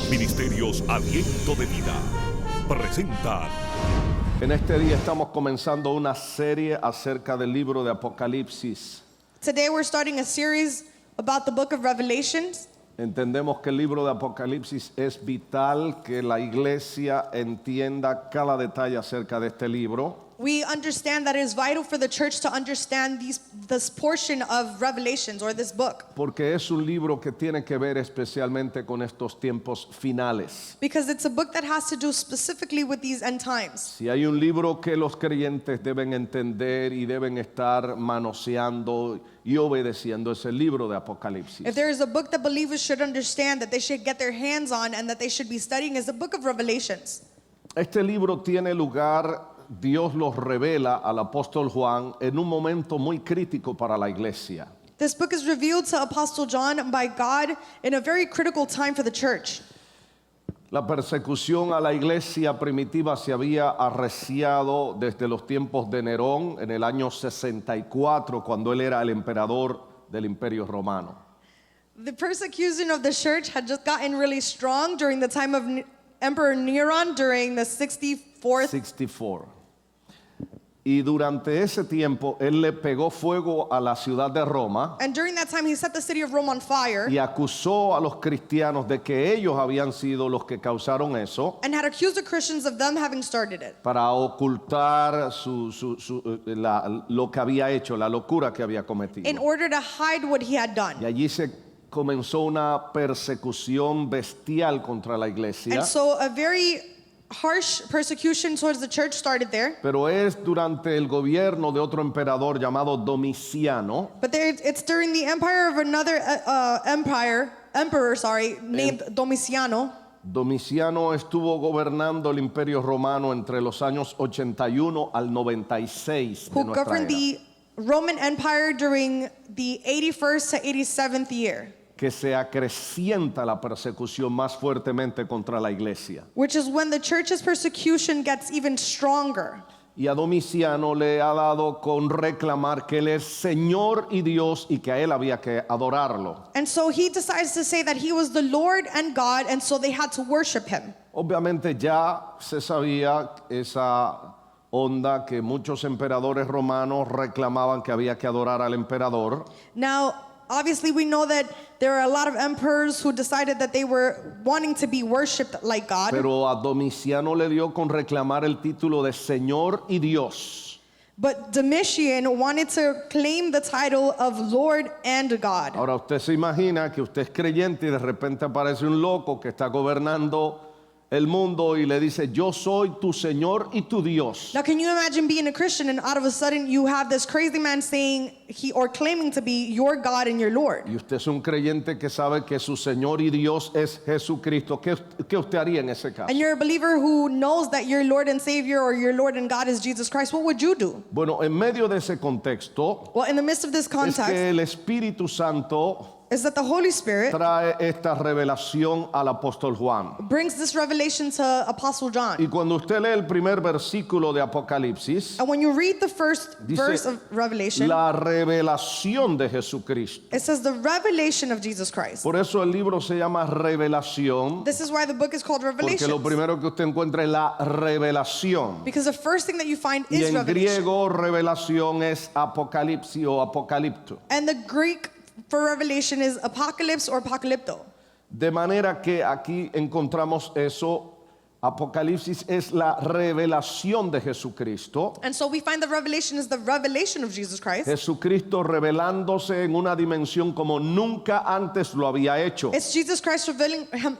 Ministerios Aliento de Vida presentan. En este día estamos comenzando una serie acerca del libro de Apocalipsis. Today we're starting a series about the book of Revelations. Entendemos que el libro de Apocalipsis es vital que la iglesia entienda cada detalle acerca de este libro. We understand that it is vital for the church to understand this portion of Revelations or this book. Porque es un libro que tiene que ver especialmente con estos tiempos finales. Because it's a book that has to do specifically with these end times. Si hay un libro que los creyentes deben entender y deben estar manoseando y obedeciendo, es el libro de Apocalipsis. If there is a book that believers should understand, that they should get their hands on and that they should be studying, is the book of Revelations. Este libro tiene lugar, Dios los revela al apóstol Juan en un momento muy crítico para la iglesia. This book is revealed to Apostle John by God in a very critical time for the church. La persecución a la iglesia primitiva se había arreciado desde los tiempos de Nerón en el año 64, cuando él era el emperador del Imperio Romano. The persecution of the church had just gotten really strong during the time of Emperor Neron during the 64th. 64. Y durante ese tiempo él le pegó fuego a la ciudad de Roma And during that time he set the city of Rome on fire y acusó a los cristianos de que ellos habían sido los que causaron eso, and had accused the Christians of them having started it, para ocultar lo que había hecho, la locura que había cometido. in order to hide what he had done. Y allí se comenzó una persecución bestial contra la iglesia. And so a very harsh persecution towards the church started there. Pero es durante el gobierno de otro emperador llamado Domiciano, But it's during the empire of another emperor, named Domiciano. Domiciano estuvo gobernando el Imperio Romano entre los años 81 al 96 de Who nuestra governed era, the Roman Empire during the 81st to 87th year, que se acrecienta la persecución más fuertemente contra la iglesia. which is when the church's persecution gets even stronger. Y a Domiciano le ha dado con reclamar que él es Señor y Dios y que a él había que adorarlo. And so he decides to say that he was the Lord and God, and so they had to worship him. Obviamente ya se sabía esa onda que muchos emperadores romanos reclamaban que había que adorar al emperador. Now, obviously we know that there are a lot of emperors who decided that they were wanting to be worshipped like God. Pero a Domiciano le dio con reclamar el título de Señor y Dios. But Domitian wanted to claim the title of Lord and God. Ahora usted se imagina que usted es creyente y de repente aparece un loco que está gobernando el mundo y le dice: yo soy tu Señor y tu Dios. Now, can you imagine being a Christian and out of a sudden you have this crazy man saying or claiming to be your God and your Lord? Y usted es un creyente que sabe que su Señor y Dios es Jesucristo. ¿Qué usted haría en ese caso? And you're a believer who knows that your Lord and Savior or your Lord and God is Jesus Christ. What would you do? Bueno, en medio de ese contexto Well, in the midst of this es context, que el Espíritu Santo is that the Holy Spirit trae esta revelación al apóstol Juan. brings this revelation to Apostle John. Y cuando usted lee el primer versículo de Apocalipsis, And when you read the first dice verse of Revelation, la revelación de Jesucristo. it says the revelation of Jesus Christ. Por eso el libro se llama Revelación, This is why the book is called porque Revelation. lo primero que usted encuentra es la revelación. Because the first thing that you find Y is en revelation. griego revelación es apocalipsis o apocalipto. And the Greek for revelation is apocalypse or apocalypto. De manera que aquí encontramos eso. Apocalipsis es la revelación de Jesucristo. And so we find the revelation is the revelation of Jesus Christ. Jesucristo revelándose en una dimensión como nunca antes lo había hecho. It's Jesus Christ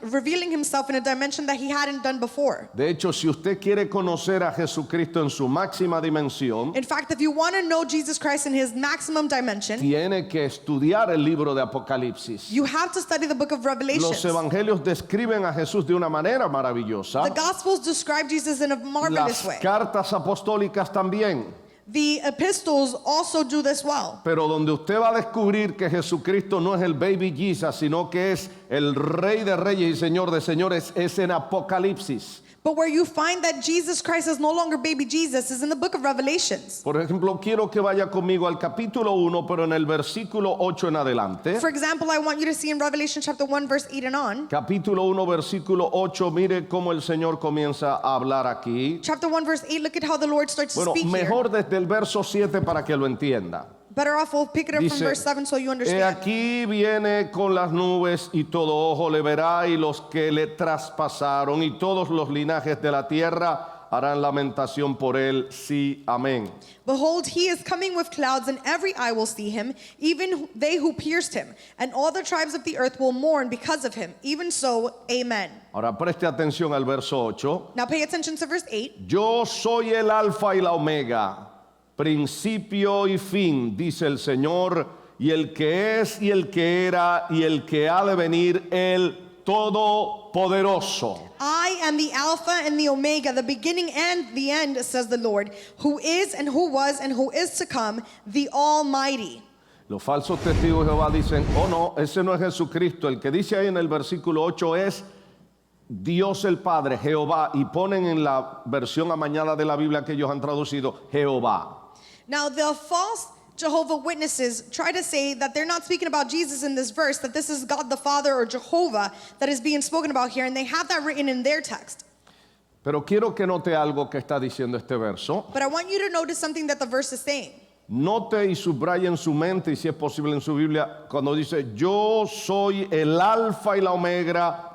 revealing himself in a dimension that he hadn't done before. De hecho, si usted quiere conocer a Jesucristo en su máxima dimensión, In fact, if you want to know Jesus Christ in his maximum dimension, tiene que estudiar el libro de Apocalipsis. you have to study the book of Revelation. Los evangelios describen a Jesús de una manera maravillosa. The Gospels describe Jesus in a marvelous Las way. cartas apostólicas también. The epistles also do this well. Pero donde usted va a descubrir que Jesucristo no es el baby Jesus, sino que es el Rey de Reyes y Señor de Señores, es en Apocalipsis. But where you find that Jesus Christ is no longer baby Jesus is in the book of Revelations. Por ejemplo, quiero que vaya conmigo al capítulo 1, pero en el versículo 8 en adelante. For example, I want you to see in Revelation chapter 1 verse 8 and on. Capítulo 1, versículo 8, mire cómo el Señor comienza a hablar aquí. Chapter 1 verse 8, look at how the Lord starts to Bueno, speak here. mejor desde el verso 7 para que lo entienda. Better off we'll pick it up from Dice, verse 7 so you He understand. aquí viene con las nubes y todo ojo le verá y los que le traspasaron y todos los linajes de la tierra harán lamentación por él. Sí, amén. Behold, he is coming with clouds, and every eye will see him, even they who pierced him. And all the tribes of the earth will mourn because of him. Even so, amen. Ahora preste atención al verso 8. Now pay attention to verse 8. Yo soy el alfa y la omega, principio y fin, dice el Señor, y el que es y el que era y el que ha de venir, el Todopoderoso. I am the Alpha and the Omega, the beginning and the end, says the Lord, who is and who was and who is to come, the Almighty. Los falsos testigos de Jehová dicen, oh no, ese no es Jesucristo. El que dice ahí en el versículo 8 es Dios el Padre, Jehová, y ponen en la versión amañada de la Biblia que ellos han traducido, Jehová. Now, the false Jehovah Witnesses try to say that they're not speaking about Jesus in this verse, that this is God the Father or Jehovah that is being spoken about here, and they have that written in their text. Pero quiero que note algo que está diciendo este verso. But I want you to notice something that the verse is saying. Note y subraye en su mente, y si es posible en su Biblia, cuando dice, yo soy el alfa y la omega,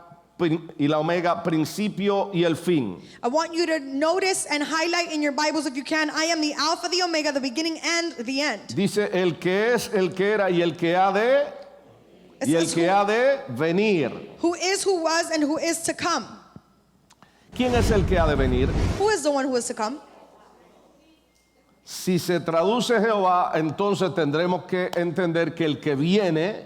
principio y el fin. I want you to notice and highlight in your Bibles, if you can, I am the Alpha, the Omega, the beginning and the end. Dice, el que es, el que era y el que ha de, It y el says que ha de venir. who is, who was, and who is to come. ¿Quién es el que ha de venir? Who is the one who is to come? Si se traduce Jehová, entonces tendremos que entender que el que viene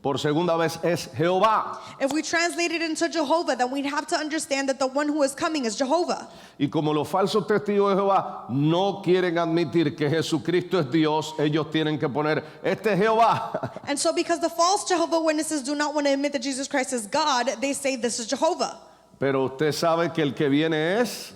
por segunda vez es Jehová. If we translate it into Jehovah, then we'd have to understand that the one who is coming is Jehovah. Y como los falsos testigos de Jehová no quieren admitir que Jesucristo es Dios, ellos tienen que poner, este es Jehová. And so because the false Jehovah Witnesses do not want to admit that Jesus Christ is God, they say this is Jehovah. Pero usted sabe que el que viene es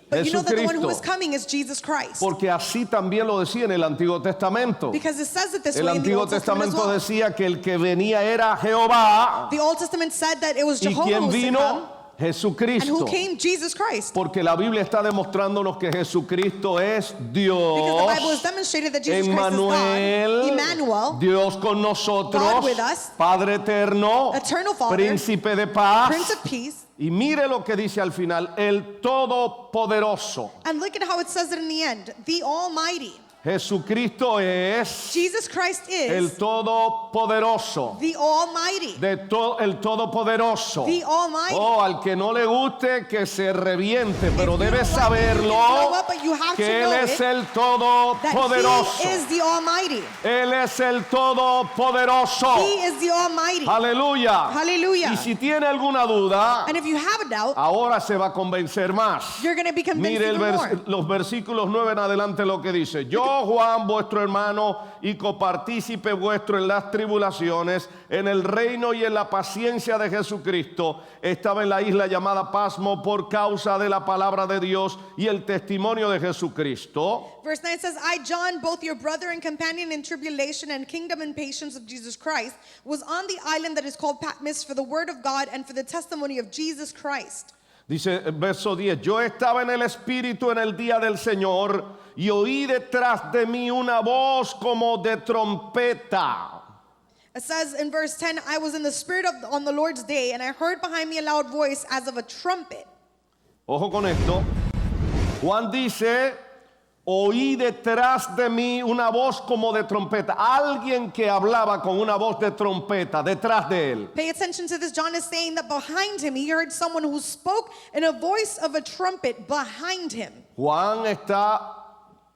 But you know that the one who is Jesucristo. coming is Jesus Christ. Porque así también lo decía en el Antiguo Testamento. Because it says it this El way in the Antiguo Old Testament as Testamento well. decía que el que venía era Jehová. The Old Testament said that it was ¿Y Jehovah quién who was to vino? come. And Jesucristo. who came? Jesus Christ. Porque la Biblia está demostrándonos que Jesucristo es Because the Dios, Bible has demonstrated that Jesus Christ is God, Emmanuel, Emmanuel, Dios con nosotros, God with us, Padre eterno, Eternal Father, Príncipe de paz. Prince of Peace. Y mire lo que dice al final, el Todopoderoso. And look at how it says it in the end, the Almighty. Jesucristo es Jesus Christ el is Todopoderoso. the Almighty. El Todopoderoso. The Almighty. Oh, al que no le guste que se reviente, pero you debe don't like it, you saberlo can blow up, but you have que to Él know es it, el that Todopoderoso. He is the Almighty. Él es el Todopoderoso. He is the Almighty. Aleluya. Hallelujah. Y si tiene alguna duda, And if you have a doubt, ahora se va a convencer más. you're going to be convinced Mire even more. los versículos 9 en adelante lo que dice. Yo, Juan, vuestro hermano y copartícipe vuestro en las tribulaciones, en el reino y en la paciencia de Jesucristo, estaba en la isla llamada Pasmo por causa de la palabra de Dios y el testimonio de Jesucristo. Verse 9 says, I, John, both your brother and companion in tribulation and kingdom and patience of Jesus Christ, was on the island that is called Patmos for the word of God and for the testimony of Jesus Christ. Dice verso 10, yo estaba en el Espíritu en el día del Señor y oí detrás de mí una voz como de trompeta. It says in verse 10, I was in the Spirit on the Lord's day, and I heard behind me a loud voice as of a trumpet. Ojo con esto. Juan dice, oí detrás de mí una voz como de trompeta. Alguien que hablaba con una voz de trompeta detrás de él. Pay attention to this. John is saying that behind him, he heard someone who spoke in a voice of a trumpet behind him. Juan está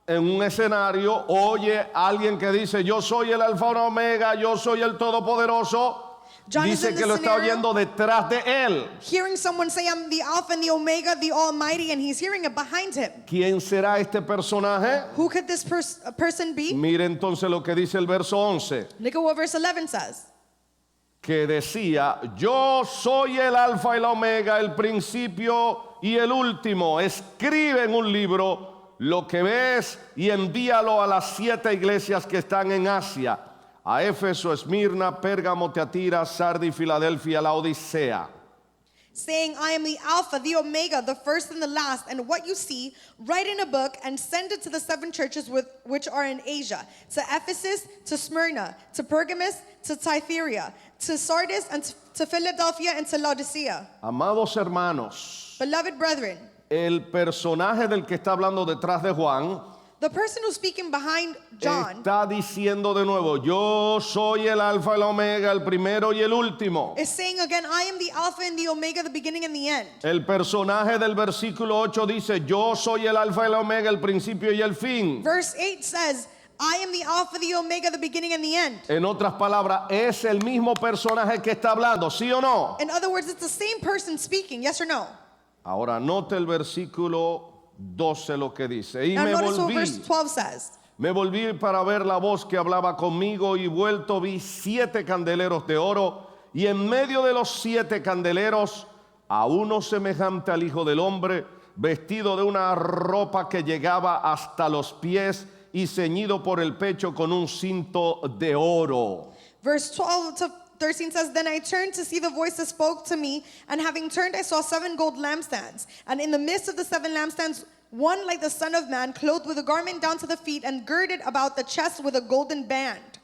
en un escenario, oye a alguien que dice, yo soy el alfa y omega, yo soy el todopoderoso. John is Dice in que the lo está scenario oyendo detrás de él. hearing someone say, I'm the Alpha and the Omega, the Almighty, and he's hearing it behind him. ¿Quién será este personaje? Who could this person be? Mire entonces lo que dice el verso 11, Look at what verse 11 says. que decía, yo soy el alfa y la omega, el principio y el último. Escribe en un libro lo que ves y envíalo a las 7 iglesias que están en Asia, a Éfeso, Esmirna, Pérgamo, Teatira, Sardi, Filadelfia, la Odisea. Saying, I am the Alpha, the Omega, the first and the last, and what you see, write in a book and send it to the 7 churches which are in Asia, to Ephesus, to Smyrna, to Pergamos, to Thyatira, to Sardis, and to Philadelphia, and to Laodicea. Amados hermanos, Beloved brethren, el personaje del que está hablando detrás de Juan the person who's speaking behind John está diciendo de nuevo, yo soy el alfa y la omega, el primero y el último. is saying again, I am the Alpha and the Omega, the beginning and the end. El personaje del versículo 8 dice, yo soy el alfa y la omega, el principio y el fin. Verse 8 says, I am the Alpha, the Omega, the beginning and the end. En otras palabras, es el mismo personaje que está hablando, ¿sí o no? In other words, it's the same person speaking, yes or no? Ahora note el versículo 12 lo que dice. Y Now me notice what verse volví, 12 says. me volví para ver la voz que hablaba conmigo y vuelto vi 7 candeleros de oro y en medio de los 7 candeleros a uno semejante al Hijo del Hombre, vestido de una ropa que llegaba hasta los pies y ceñido por el pecho con un cinto de oro. Verse 12 to 13 says, Then I turned to see the voice that spoke to me, and having turned, I saw 7 gold lampstands. And in the midst of the 7 lampstands, one like the Son of Man, clothed with a garment down to the feet, and girded about the chest with a golden band.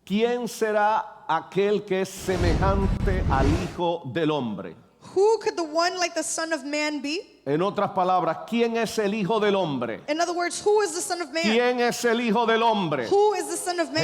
¿Quién será aquel que es semejante al Hijo del Hombre? Who could the one like the Son of Man be? En otras palabras, ¿quién es el Hijo del Hombre? In other words, who is the Son of Man? ¿Quién es el Hijo del Hombre? Who is the Son of Man?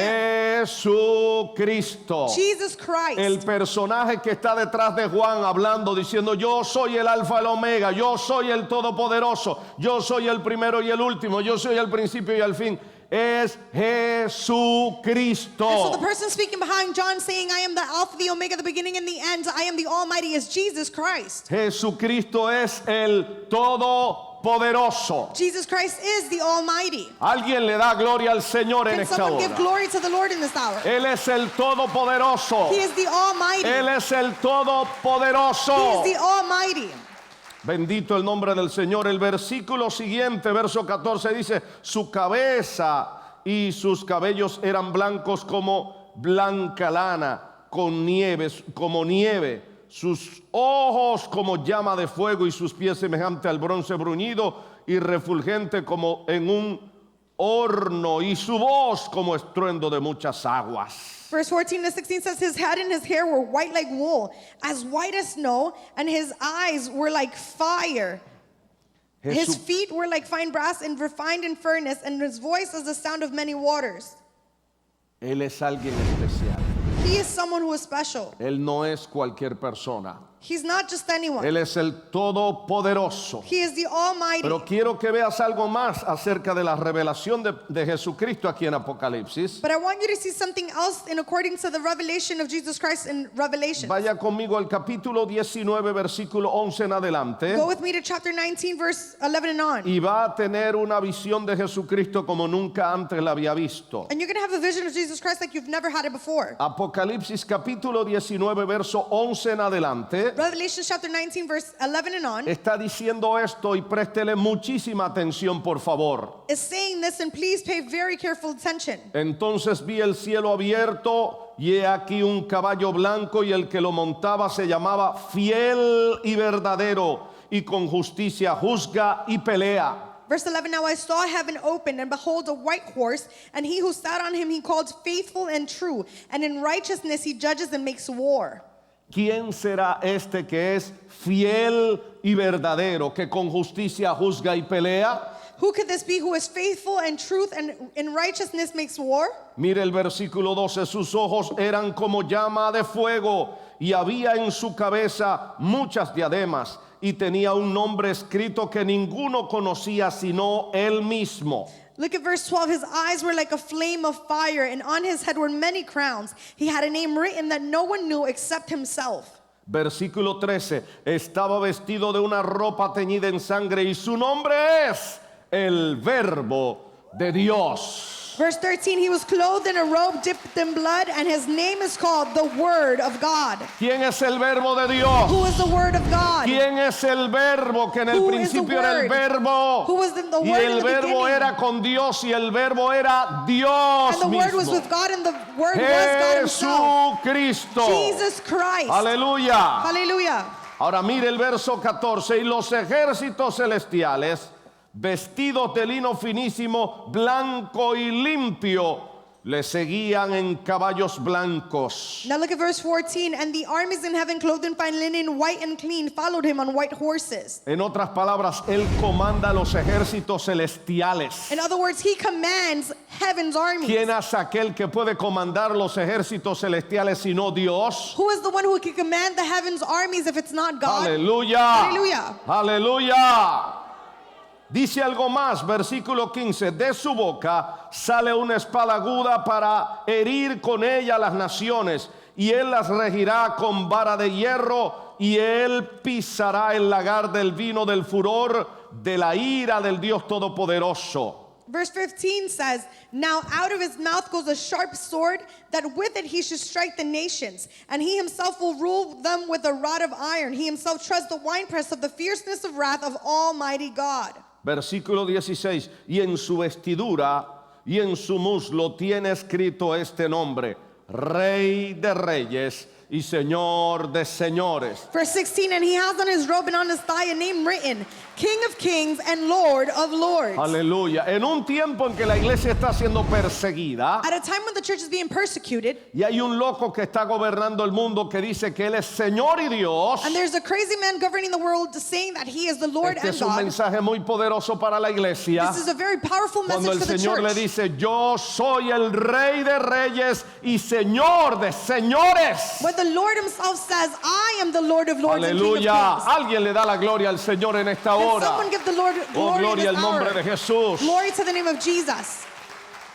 Jesucristo. Jesus Christ. El personaje que está detrás de Juan hablando, diciendo, yo soy el alfa y el omega, yo soy el todopoderoso, yo soy el primero y el último, yo soy el principio y el fin. Es Jesucristo. And so the person speaking behind John saying, I am the Alpha, the Omega, the beginning and the end, I am the Almighty, is Jesus Christ. Jesucristo es el todopoderoso. Jesus Christ is the Almighty. Alguien le da gloria al Señor en Can esta someone give hora. glory to the Lord in this hour? Él es el todopoderoso. He is the Almighty. Él es el He todopoderoso. is the Almighty. Bendito el nombre del Señor. El versículo siguiente, verso 14, dice, su cabeza y sus cabellos eran blancos como blanca lana, como nieve, sus ojos como llama de fuego y sus pies semejante al bronce bruñido y refulgente como en un horno y su voz como estruendo de muchas aguas. Verse 14 to 16 says, His head and his hair were white like wool, as white as snow, and his eyes were like fire. His feet were like fine brass and refined in furnace, and his voice as the sound of many waters. Él es alguien especial. He is someone who is special. Él no es cualquier persona. He's not just anyone. Él es el todopoderoso. He is the Almighty. Pero quiero que veas algo más acerca de la revelación de Jesucristo aquí en Apocalipsis. But I want you to see something else in according to the revelation of Jesus Christ in Revelation. Vaya conmigo al capítulo 19, versículo 11 en adelante. Go with me to chapter 19, verse 11 and on. Y va a tener una visión de Jesucristo como nunca antes la había visto. And you're going to have a vision of Jesus Christ like you've never had it before. Apocalipsis capítulo 19, verso 11 en adelante. Revelation chapter 19, verse 11 and on Está diciendo esto y préstele muchísima atención, por favor. is saying this, and please pay very careful attention. Entonces vi el cielo abierto y he aquí un caballo blanco y el que lo montaba se llamaba Fiel y Verdadero y con justicia juzga y pelea. Verse 11, Now I saw heaven open, and behold, a white horse, and he who sat on him he called Faithful and True, and in righteousness he judges and makes war. ¿Quién será este que es fiel y verdadero, que con justicia juzga y pelea? Who could this be who is faithful and truth and in righteousness makes war? Mire el versículo 12, sus ojos eran como llama de fuego y había en su cabeza muchas diademas y tenía un nombre escrito que ninguno conocía sino él mismo. Look at verse 12. His eyes were like a flame of fire, and on his head were many crowns. He had a name written that no one knew except himself. Versículo 13, estaba vestido de una ropa teñida en sangre y su nombre es el Verbo de Dios. Verse 13, he was clothed in a robe dipped in blood, and his name is called the Word of God. ¿Quién es el Verbo de Dios? Who is the Word of God? ¿Quién es el Verbo? Que en el Who is the principio era el Word? Verbo. Who was in the Y Word in el the Verbo beginning? era con Dios y el Verbo era Dios And the Word was mismo. with God, and the Word was God himself. Jesucristo. Jesus Christ. Aleluya. Hallelujah. Ahora mire el verso 14. Y los ejércitos celestiales, vestidos de lino finísimo, blanco y limpio, le seguían en caballos blancos. Now look at verse 14. And the armies in heaven, clothed in fine linen, white and clean, followed him on white horses. En otras palabras, Él comanda los ejércitos celestiales. In other words, he commands heaven's armies. ¿Quién es aquel que puede comandar los ejércitos celestiales sino Dios? Who is the one who can command the heaven's armies if it's not God? Aleluya. Aleluya. Aleluya. Dice algo más, versículo 15, de su boca sale una espada aguda para herir con ella a las naciones, y él las regirá con vara de hierro, y él pisará el lagar del vino del furor de la ira del Dios Todopoderoso. Verse 15 says, now out of his mouth goes a sharp sword, that with it he should strike the nations, and he himself will rule them with a rod of iron. He himself treads the winepress of the fierceness of wrath of Almighty God. Versículo 16, y en su vestidura y en su muslo tiene escrito este nombre, Rey de Reyes y Señor de Señores. Verse 16, and he has on his robe and on his thigh a name written, King of Kings and Lord of Lords. Aleluya. En un tiempo en que la iglesia está siendo perseguida At a time when the church is being persecuted, y hay un loco que está gobernando el mundo que dice que él es Señor y Dios, and there's a crazy man governing the world saying that he is the Lord este and es un God. mensaje muy poderoso para la iglesia. This is a very powerful Cuando message el for the Señor le church. dice, yo soy el Rey de Reyes y Señor de Señores. When the Lord himself says, I am the Lord of Lords and King of Aleluya. Kings. Alguien le da la gloria al Señor en esta Can hora. someone give the Lord Oh, glory in gloria this al nombre hour? de Jesús. Glory to the name of Jesus.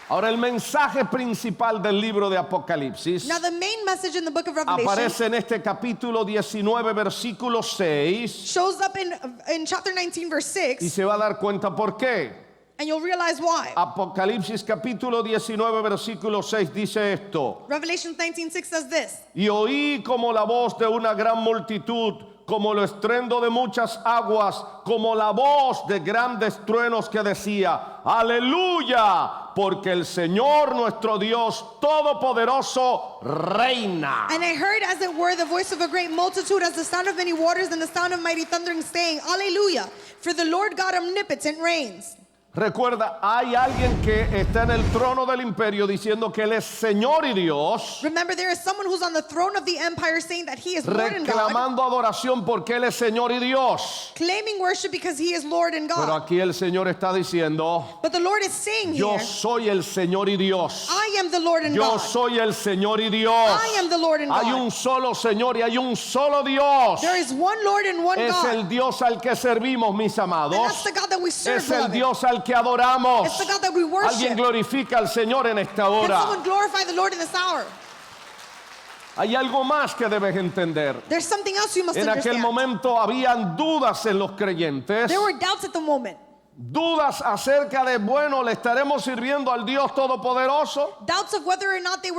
Ahora el mensaje principal del libro de Apocalipsis Now the main message in the book of Revelation aparece en este capítulo 19, versículo 6, shows up in chapter 19, verse y 6, se va a dar cuenta por qué. and you'll realize why. Apocalipsis capítulo 19, versículo 6 dice esto. Revelation 19:6 says this. Y oí como la voz de una gran multitud, como el estruendo de muchas aguas, como la voz de grandes truenos que decía, aleluya, porque el Señor nuestro Dios Todopoderoso reina. And I heard as it were the voice of a great multitude, as the sound of many waters and the sound of mighty thundering, saying, Alleluia, for the Lord God omnipotent reigns. Recuerda, hay alguien que está en el trono del imperio diciendo que Él es Señor y Dios, Remember, there is someone who's on the throne of the empire saying that he is Lord and God, reclamando adoración porque Él es Señor y Dios. claiming worship because he is Lord and Pero God. aquí el Señor está diciendo, But the Lord is saying yo here, soy el Señor y Dios. I am the Lord and Yo God. soy el Señor y Dios. I am the Lord and Hay God. un solo Señor y hay un solo Dios. There is one Lord and one Es God. el Dios al que servimos, mis And that's amados. the God that we serve, Es el beloved. Dios al que adoramos. It's the God that we Alguien worship. glorifica al Señor en esta Can hora. someone glorify the Lord in this hour? Hay algo más que debes entender. There's something else you must En aquel understand. momento habían dudas en los creyentes. There were doubts at the moment. Dudas acerca de, bueno, ¿le estaremos sirviendo al Dios Todopoderoso? Doubts of whether or not they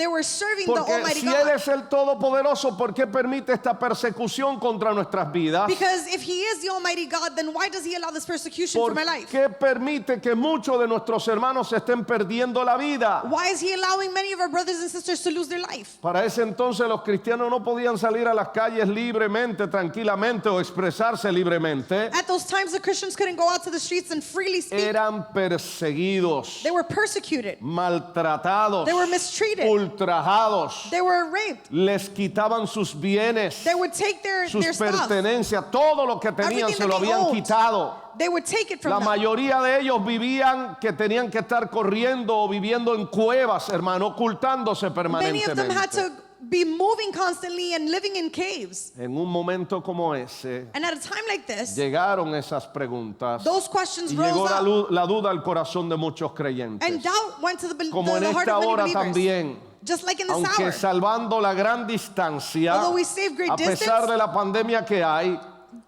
were serving the Porque Almighty si Él God. es el Todopoderoso, ¿por qué permite esta persecución contra nuestras vidas? Because if He is the Almighty God, then why does He allow this persecution for ¿Por my life? qué permite que muchos de nuestros hermanos estén perdiendo la vida? Why is He allowing many of our brothers and sisters to lose their life? Para ese entonces los cristianos no podían salir a las calles libremente, tranquilamente o expresarse libremente. At those times, the Christians couldn't go out to the streets and freely speak. Eran perseguidos, They were persecuted. maltratados, They were mistreated. ultrajados. They were raped. Les quitaban sus bienes, They would take their sus stuff. pertenencias, todo lo que tenían Everything se lo that they habían owned. quitado. They would take it La from them. mayoría de ellos vivían que tenían que estar corriendo o viviendo en cuevas, hermano, ocultándose Many of them had permanentemente. to be moving constantly and living in caves. En un momento como ese, And at a time like this, llegaron esas preguntas those questions y llegó rose up. la duda al corazón de muchos creyentes. And doubt went to the Como en heart esta of many hora believers. también, Just like in this aunque hour. salvando la gran distancia, Although we save great a pesar distance, de la pandemia que hay,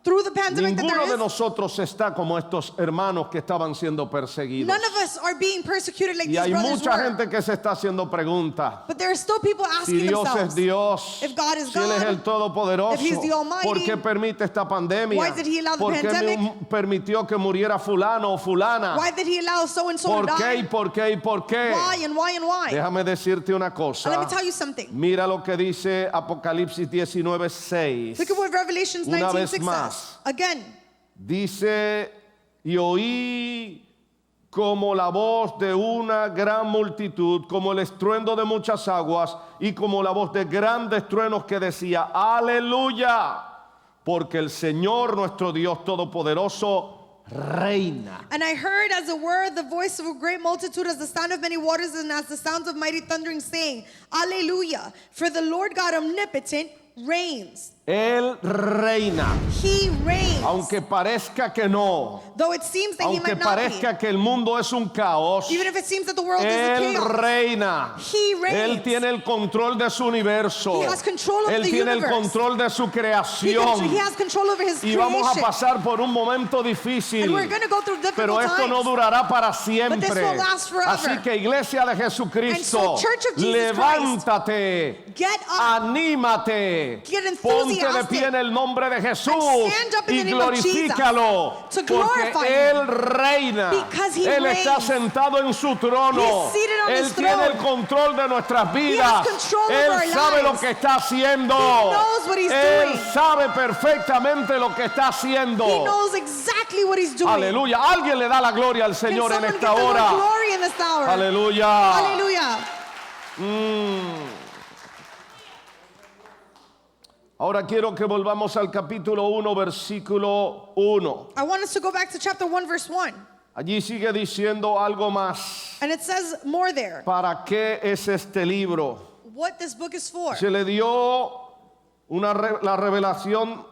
through the pandemic that ninguno de there is, nosotros está como estos hermanos que estaban siendo perseguidos. none of us are being persecuted like Y these hay brothers mucha were. gente que se está haciendo preguntas. But there are still people Si asking Dios themselves, es Dios, if God is si Él es God, el Todopoderoso, if He's the Almighty, ¿por qué permite esta pandemia? why did He allow the ¿Por qué pandemic? permitió que muriera fulano o fulana? why did He allow so and so to ¿Por qué y die? por qué y por qué? Why and why and why? Déjame decirte una And cosa. let me tell you something. Mira lo que dice Apocalipsis 19:6. Look at what Revelations Una 19:6 vez says. más. Again, Dice, y oí como la voz de una gran multitud, como el estruendo de muchas aguas y como la voz de grandes truenos que decía, aleluya, porque el Señor nuestro Dios Todopoderoso reina. and I heard as it were the voice of a great multitude, as the sound of many waters, and as the sounds of mighty thundering, saying, Alleluia, for the Lord God omnipotent reigns. Él reina, He reigns. aunque parezca que no, Though it seems that He aunque might not be. parezca que el mundo es un caos, Even if it seems that the world is a Él chaos. reina. He reigns. Él tiene el control de su universo. He has control of Él the tiene el universe. control de su He creación. has control over His Y vamos a creation. pasar por un momento difícil. And we're going to go through Pero difficult esto no times. durará para But this siempre. will last forever. Así que Iglesia de Jesucristo, And so, Church of Jesus levántate, Get up. anímate, Get ponte de enthusiastic. pie en el nombre de Jesús And stand up in y the name of glorifícalo, Jesus to porque glorify Él Him. reina. Because He Él está reigns. sentado en su trono. He's seated on Él His tiene el throne. control de nuestras vidas. has control Él over our sabe lo lives. que está haciendo. He knows what He's Él doing. sabe perfectamente lo que está haciendo. He knows exactly what He's doing. Aleluya. Alguien le da la gloria al Can Señor en someone esta give the Lord hora. glory in this hour? Aleluya. Hallelujah. Ahora quiero que volvamos al capítulo 1, versículo 1. I want us to go back to chapter 1, verse 1. Allí sigue diciendo algo más. And it says more there. ¿Para qué es este libro? What this book is for. Se le dio la revelación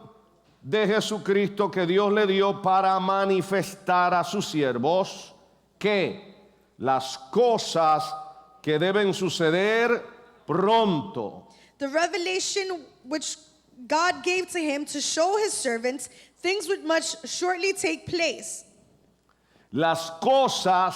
de Jesucristo que Dios le dio para manifestar a sus siervos que las cosas que deben suceder pronto. The revelation which God gave to Him to show His servants things which must shortly take place. Las cosas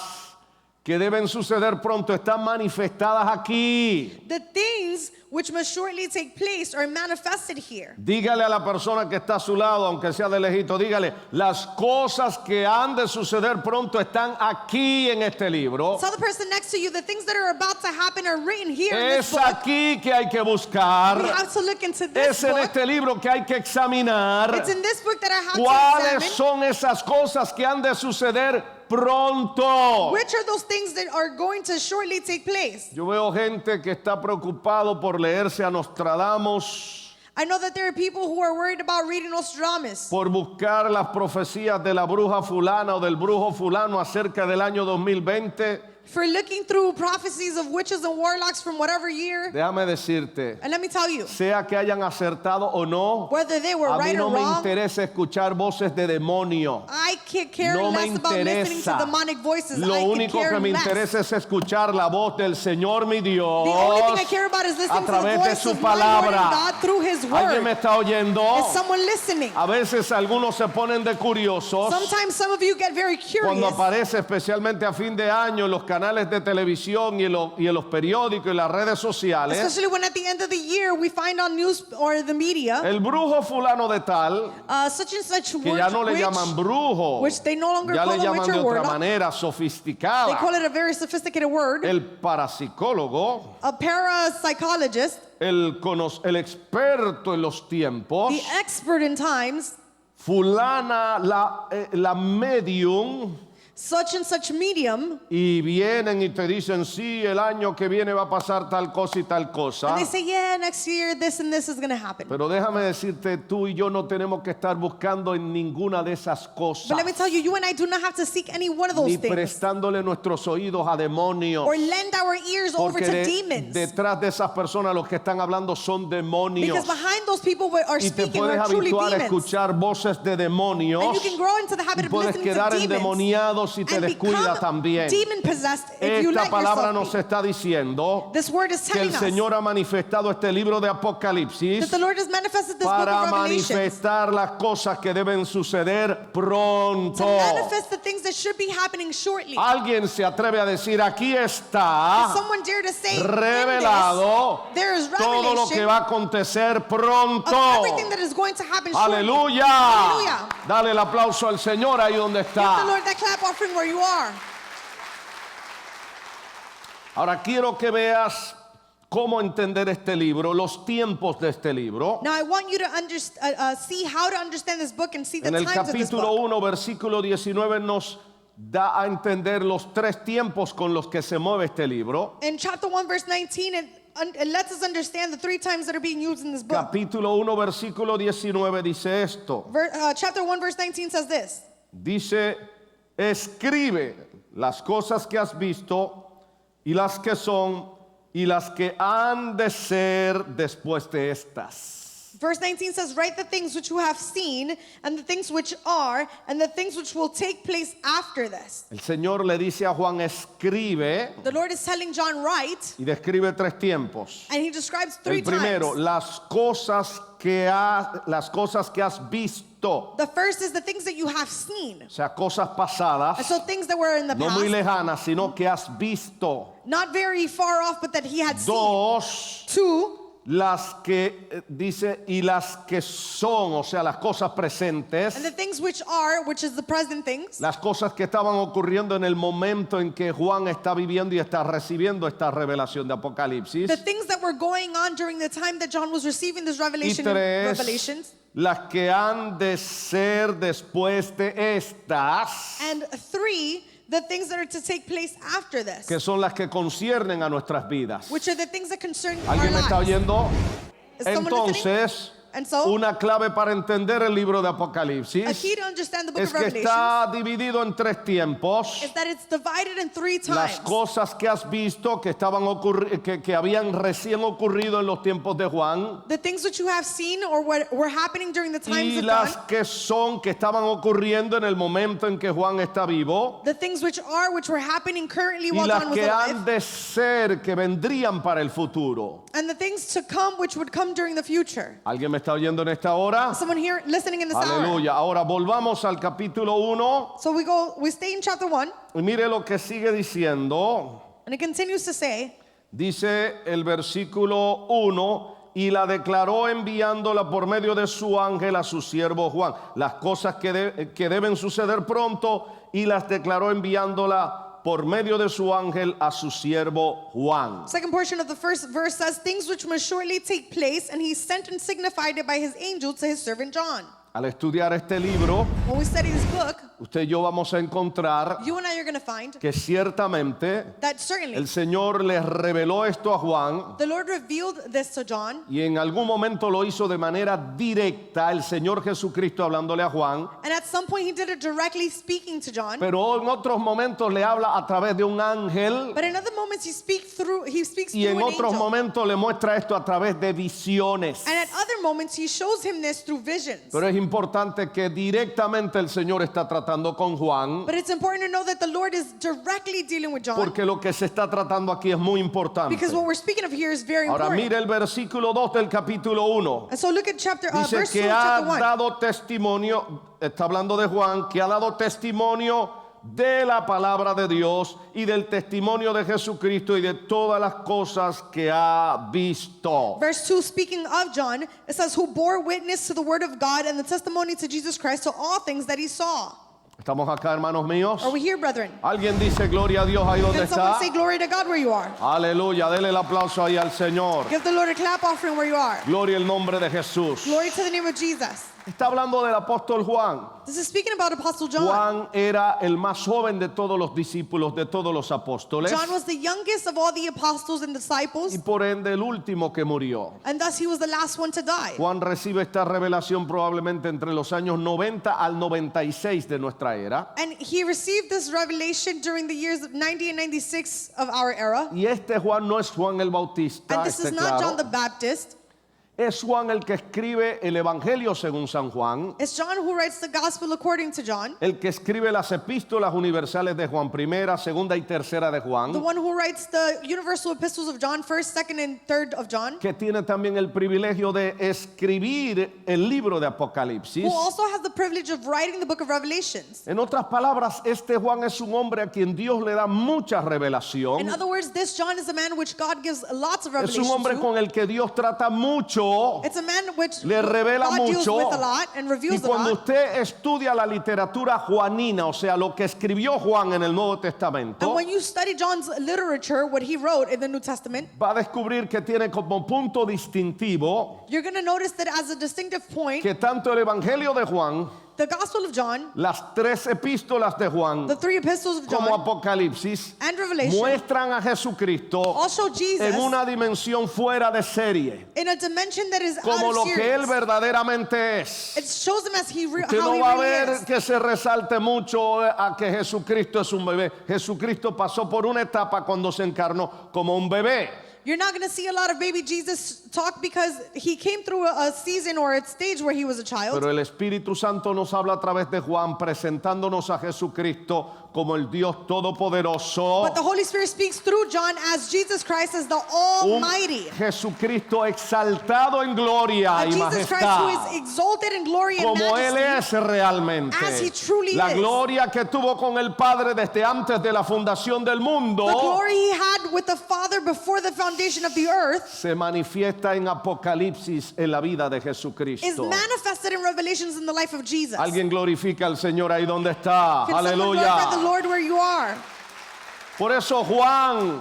que deben suceder pronto están manifestadas aquí. The things which must shortly take place are manifested here. Dígale a la persona que está a su lado, aunque sea de lejito, dígale, las cosas que han de suceder pronto están aquí en este libro. Tell the person next to you the things that are about to happen are written here in this Es book. aquí que hay que buscar. We have to look into this Es en book. este libro que hay que examinar It's in this book that I have to cuáles examine. son esas cosas que han de suceder pronto. Which are those things that are going to shortly take place? Yo veo gente que está preocupado por leerse a Nostradamus, I know that there are people who are worried about reading Nostradamus, por buscar las profecías de la bruja fulana o del brujo fulano acerca del año 2020. for looking through prophecies of witches and warlocks from whatever year. Déjame decirte, And let me tell you, sea que hayan acertado o no, whether they were a mí right no or me wrong, interesa escuchar voces de demonio. I can't care No me less about listening to interesa. demonic voices. Lo I could único care que me less. interesa es escuchar la voz del Señor mi Dios The only thing I care about is a listening to the través de voice su of my Lord and palabra. God through His ¿Alguien me word. está oyendo? Is someone listening? A veces algunos se ponen de curiosos Sometimes some of you get very cuando curious aparece especialmente a fin de año en los canales de televisión y en los periódicos y las redes sociales. especially when at the end of the year we find on news or the media El brujo fulano de tal, such and such que ya no le witch, llaman brujo, which they no longer ya call le a llaman witch de or otra warlock. manera, They sofisticada. call it a very sophisticated word. El parapsicólogo, A parapsychologist, el experto en los tiempos, the expert in times, fulana, la medium, such and such medium, y vienen y te dicen, sí, el año que viene va a pasar tal cosa y tal cosa. and they say, yeah, next year this and this is going to happen. Pero déjame decirte, tú y yo no tenemos que estar buscando en ninguna de esas cosas, But let me tell you, you and I do not have to seek any one of those ni things prestándole nuestros oídos a demonios. or lend our ears over Porque to demons. detrás de esas personas los que están hablando son demonios. Because behind those people who are Y te speaking puedes are truly habituar a demons. escuchar voces de demonios. And you can grow into the Y habit of puedes listening to quedar demons endemoniado si te and descuidas become también. demon-possessed if you Esta let palabra yourself nos be. está diciendo This word is que el telling us Señor ha manifestado este libro de that Apocalipsis the Lord has manifested this book para of Revelations manifestar las cosas que deben suceder pronto. to manifest the things that should be happening shortly. Alguien se atreve a decir, aquí Does está someone dare to say, revelado in this, there is todo lo que revelation va a acontecer pronto. of everything that is going to happen shortly. Aleluya. Hallelujah. Dale el aplauso al Señor ahí donde Give the está. Lord that clap offering where you are. Ahora quiero que veas cómo entender este libro, los tiempos de este libro. Now I want you to see how to understand this book and see the En el times of this capítulo book. 1, versículo 19 nos da a entender los tres tiempos con los que se mueve este libro. In chapter 1 verse 19 it lets us understand the three times that are being used in this book. Capítulo 1, versículo 19 dice esto. Chapter 1 verse 19 says this. Dice, escribe las cosas que has visto y las que son y las que han de ser después de estas. Verse 19 says, write the things which you have seen, and the things which are, and the things which will take place after this. El Señor le dice a Juan, escribe, The Lord is telling John, write, y describe tres tiempos. and he describes three El primero, times. las cosas que has visto, The first is the things that you have seen. o sea, cosas And pasadas, so things that were in the no muy past, lejanas, sino que has visto. not very far off, but that he had seen. Dos, Two, las que dice y las que son, o sea, las cosas presentes, and the things which are, which is the present things. las cosas que estaban ocurriendo en el momento en que Juan está viviendo y está recibiendo esta revelación de Apocalipsis. The things that were going on during the time that John was receiving this Y revelation in tres, Revelations. las que han de ser después de estas, And three, the things that are to take place after this, que son las que conciernen a nuestras vidas. which are the things that concern our ¿Alguien me está lives. oyendo? Is someone listening? Entonces, And so, una clave para entender el libro de a Apocalipsis key to understand the book es of que Revelations está dividido en tres tiempos. is that it's divided in three Las times. cosas que has visto que habían recién ocurrido en los tiempos de Juan, The things which you have seen or what were happening during the times y of las John. que son que estaban ocurriendo en el momento en que Juan está vivo, The things which are, which were happening currently y while las John was que han alive. de ser que vendrían para el futuro. And the things to come which would come during the future. ¿Alguien me está oyendo en esta hora? Someone here listening in this hour. Aleluya. Ahora volvamos al capítulo 1 So we stay in chapter 1, y mire lo que sigue diciendo. and it continues to say, Dice el versículo 1, y la declaró enviándola por medio de su ángel a su siervo Juan. Las cosas que deben suceder pronto, y las declaró enviándola por medio de su ángel a su siervo Juan. second portion of the first verse says, things which must shortly take place, and he sent and signified it by his angel to his servant John. Al estudiar este libro, When we study this book, usted y yo vamos a encontrar you and I are going to find que ciertamente that certainly el Señor le reveló esto a Juan, the Lord revealed this to John, y en algún momento lo hizo de manera directa, el Señor Jesucristo hablándole a Juan, and at some point he did it directly speaking to John, pero en otros momentos le habla a través de un ángel, but in other moments he speaks through y en an otros angel, momentos le muestra esto a través de visiones. and at other moments he shows him this through visions. Pero es importante que directamente el Señor está tratando con Juan, But it's important to know that the Lord is directly dealing with John, porque lo que se está tratando aquí es muy importante. because what we're speaking of here is very Ahora important. mire el versículo 2 del capítulo 1. And so look at Dice verse 2 que of ha chapter 1. dado testimonio, está hablando de Juan, que ha dado testimonio de la palabra de Dios y del testimonio de Jesucristo y de todas las cosas que ha visto. Verse 2, speaking of John, it says, who bore witness to the word of God and the testimony to Jesus Christ, to all things that he saw. ¿Estamos acá, hermanos míos? Are we here, brethren? ¿Alguien dice gloria a Dios ahí donde Can someone está? say glory to God where you are? Aleluya, dele el aplauso ahí al Señor. Give the Lord a clap offering where you are. Gloria al nombre de Jesús. Glory to the name of Jesus. Está hablando del apóstol Juan. This is speaking about Apostle John. Juan era el más joven de todos los discípulos, de todos los apóstoles, John was the youngest of all the apostles and disciples, y por ende el último que murió. and thus he was the last one to die. Juan recibe esta revelación probablemente entre los años 90 al 96 de nuestra era. And he received this revelation during the years of 90 and 96 of our era. Y este Juan no es Juan el Bautista, And this is esté not claro. John the Baptist. Es Juan el que escribe el Evangelio según San Juan, It's John who writes the gospel according to John. el que escribe las epístolas universales de Juan, primera, segunda y tercera de The Juan, one who writes the universal epistles of John, 1st, 2nd, and 3rd of John. que tiene también el privilegio de escribir el libro de Apocalipsis. Who also has the privilege of writing the book of Revelations. En otras palabras, este Juan es un hombre a quien Dios le da mucha In revelación. other words, this John is a man which God gives lots of Es revelation un hombre to. con el que Dios trata mucho. It's a man which Le revela God deals mucho. with a lot and Y reveals a cuando lot. usted estudia la literatura juanina, o sea, lo que escribió Juan en el Nuevo And Testamento, when you study John's literature, what he wrote in the New Testament, va a descubrir que tiene como punto distintivo you're going to notice that as a distinctive point, que tanto el Evangelio de Juan, the Gospel of John, las tres epístolas de Juan, the 3 epistles of como John, Apocalipsis, and Revelation muestran a Jesucristo all show Jesus en una dimensión fuera de serie, in a dimension that is como out lo of que Él series. verdaderamente es. It shows him as Usted how no he va a really ver is. que se resalte mucho a que Jesucristo es un bebé. Jesucristo pasó por una etapa cuando se encarnó como un bebé. You're not going to see a lot of baby Jesus talk because he came through a season or a stage where he was a child. Pero el Espíritu Santo nos habla a través de Juan presentándonos a Jesucristo como el Dios Todopoderoso. But the Holy Spirit speaks through John as Jesus Christ as the Un Almighty. Jesucristo exaltado en gloria A y Jesus Christ who majestad. is exalted in glory and Como Él majesty. es realmente. As he truly La is. gloria que tuvo con el Padre desde antes de la fundación del mundo The glory he had with the Father before the foundation of the earth se manifiesta en Apocalipsis en la vida de is Jesucristo. manifested in Revelations in the life of Jesus. Alguien glorifica al Señor ahí donde está. Can someone glorify the Aleluya. Lord where you are? Por eso Juan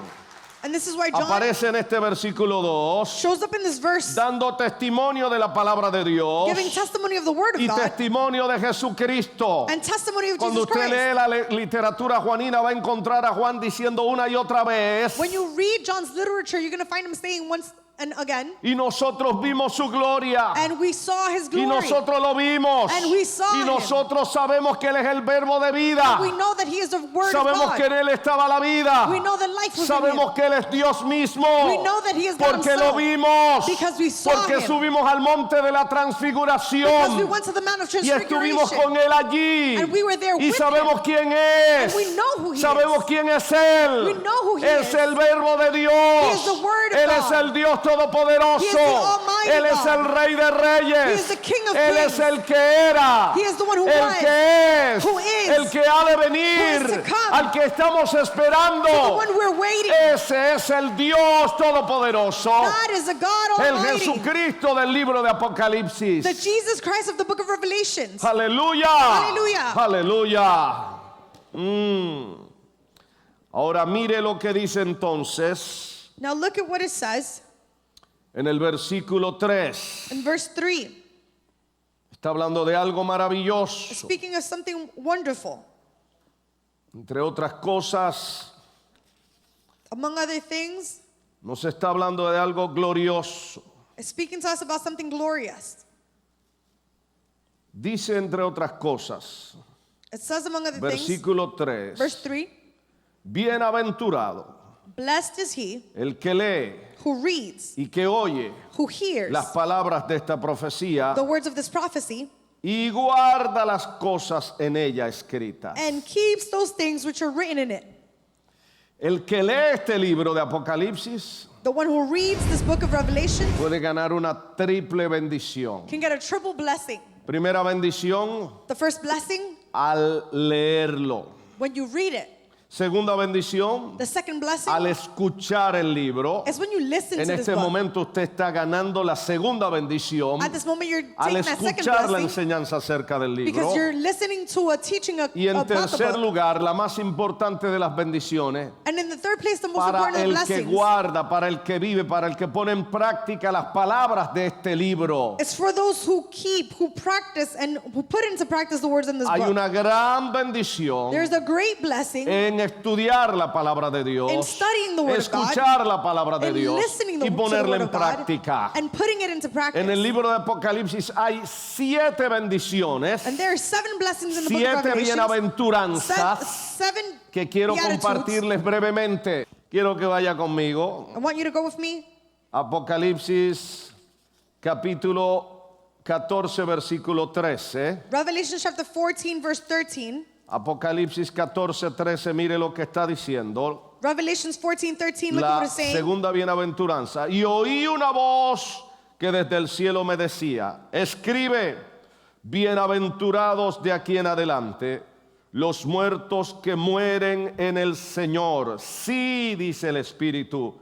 And this is why John aparece en este versículo 2 shows up in this verse dando testimonio de la palabra de Dios giving testimony of the Word of y God testimonio de Jesucristo. and testimony of Cuando Jesus usted Christ. lee la literatura juanina va a encontrar a Juan diciendo una y otra vez: When you read John's literature, you're going to find him saying once and again, y nosotros vimos su gloria. and we saw his Y glory. nosotros lo vimos. And we saw Y him. nosotros sabemos que Él es el verbo de vida. We know that he is the Word of Sabemos God. que en Él estaba la vida. We know that life was in Sabemos him. que Él es Dios mismo. We know that he is God Porque lo himself. vimos. Because we saw Porque him. subimos al monte de la Because we transfiguración. went to the Mount of Y estuvimos Transfiguration. con Él allí. And we were there Y with sabemos him. quién es. And we know who he Sabemos is. quién es Él. We know who he Es is. el verbo de Dios. He is the Word of Él es God. el Dios todopoderoso. He is the Almighty Él es God. el Rey de Reyes. He is the King of Él Kings. es el que era. He is the one who el was, que es. who is, el que ha de venir. who is to come. Al que estamos esperando. The one we're waiting. Ese es el Dios todopoderoso. God is a God El Almighty. Jesucristo del libro de Apocalipsis. The Jesus Christ of the book of Revelations. Aleluya. Aleluya. Aleluya. Ahora mire lo que dice entonces Now look at what it says en el versículo 3. in verse 3. Está hablando de algo maravilloso. Speaking of something wonderful. Entre otras cosas, Among other things, nos está hablando de algo glorioso. it's speaking to us about something glorious. Dice entre otras cosas, It says among other things, versículo 3. verse 3, Bienaventurado blessed is he el que lee who reads, y que oye who hears las palabras de esta profecía the words of this prophecy y guarda las cosas en ella escritas. and keeps those things which are written in it. El que lee este libro de Apocalipsis The one who reads this book of Revelation puede ganar una triple bendición. can get a triple blessing. Primera bendición The first blessing, al leerlo. when you read it. Segunda bendición, The second blessing al escuchar el libro, is when you listen en to this este book. momento usted está ganando la segunda bendición At this moment, you're al taking that second escuchar la blessing enseñanza acerca del libro. because you're listening to a teaching Y en about the tercer book. lugar, la más importante de las bendiciones, And in the third place, the most para important of el the que blessings guarda, para el que vive, para el que pone en práctica las palabras de este libro. is for those who keep, who practice, and who put into practice the words in this Hay book. una gran bendición There's a great blessing en estudiar la palabra de Dios, in studying the word of God, escuchar la palabra de and Dios listening y to the ponerla word en of God, práctica. and putting it into practice. En el libro de Apocalipsis hay 7 bendiciones, And there are 7 blessings in the book of 7 Revelation. bienaventuranzas Seven que quiero beatitudes. compartirles brevemente. Quiero que vaya conmigo. I want you to go with me. Apocalipsis capítulo 14 versículo 13. Revelation chapter 14, verse 13. Apocalipsis 14, 13, mire lo que está diciendo. Revelations 14, 13, look at La what it's saying. segunda bienaventuranza. Y oí una voz que desde el cielo me decía, escribe, bienaventurados de aquí en adelante, los muertos que mueren en el Señor. Sí, dice el Espíritu,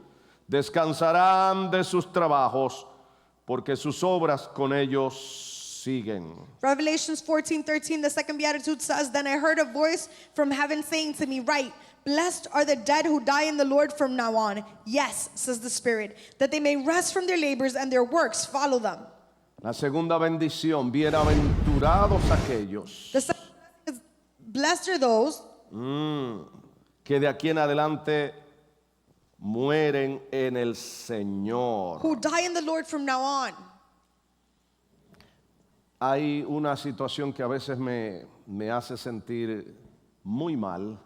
descansarán de sus trabajos, porque sus obras con ellos siguen. Revelations 14, 13, the second beatitude says, Then I heard a voice from heaven saying to me, Write, blessed are the dead who die in the Lord from now on. Yes, says the Spirit, that they may rest from their labors and their works follow them. La segunda bendición, bienaventurados aquellos The second blessing is, Blessed are those que de aquí en adelante mueren en el Señor. who die in the Lord from now on. Hay una situación que a veces me hace sentir muy mal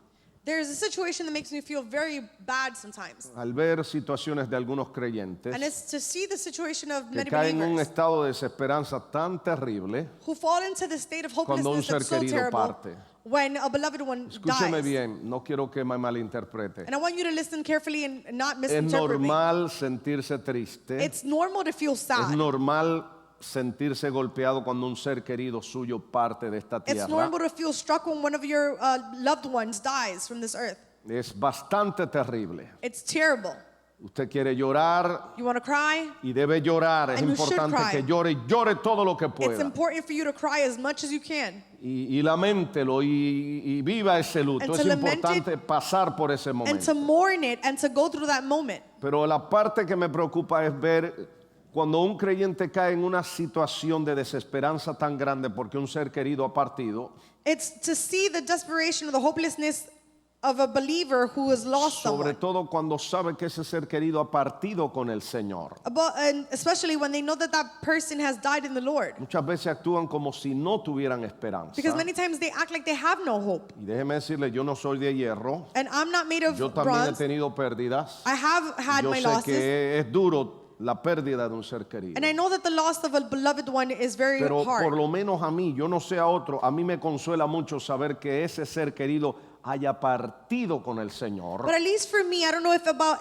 There is a situation that makes me feel very bad sometimes. al ver situaciones de algunos creyentes And it's to see the situation of que many caen en un believers estado de desesperanza tan terrible who fall into the state of cuando un hopelessness ser that's so querido terrible parte. when a beloved one Escúcheme dies. bien, no quiero que me malinterprete. And I want you to listen carefully and not Es misinterpret me. normal sentirse triste, It's normal to feel es sad. normal sentirse golpeado cuando un ser querido suyo parte de esta It's tierra. normal to feel struck when one of your loved ones dies from this earth. Es bastante terrible. It's terrible. Usted quiere llorar You want to cry? y debe llorar. Es And you should importante cry. que llore y llore todo lo que It's pueda. important for you to cry as much as you can. Y laméntelo y viva ese luto. And Es to lament importante pasar por ese And to momento. mourn it and to go through that moment. Pero la parte que me preocupa es ver cuando un creyente cae en una situación de desesperanza tan grande porque un ser querido ha partido, It's to see the desperation or the hopelessness of a believer who has lost sobre someone. todo cuando sabe que ese ser querido ha partido con el Señor. And especially when they know that that person has died in the Lord. Muchas veces actúan como si no tuvieran esperanza. Because many times they act like they have no hope. Y déjeme decirle, yo no soy de hierro, And I'm not made of yo también he bronze. tenido pérdidas. I have had Yo my sé losses. que es duro la pérdida de un ser querido. And I know that the loss of a beloved one is very Pero por hard. lo menos a mí, yo no sé a otro, a mí me consuela mucho saber que ese ser querido haya partido con el Señor. But at least for me, I don't know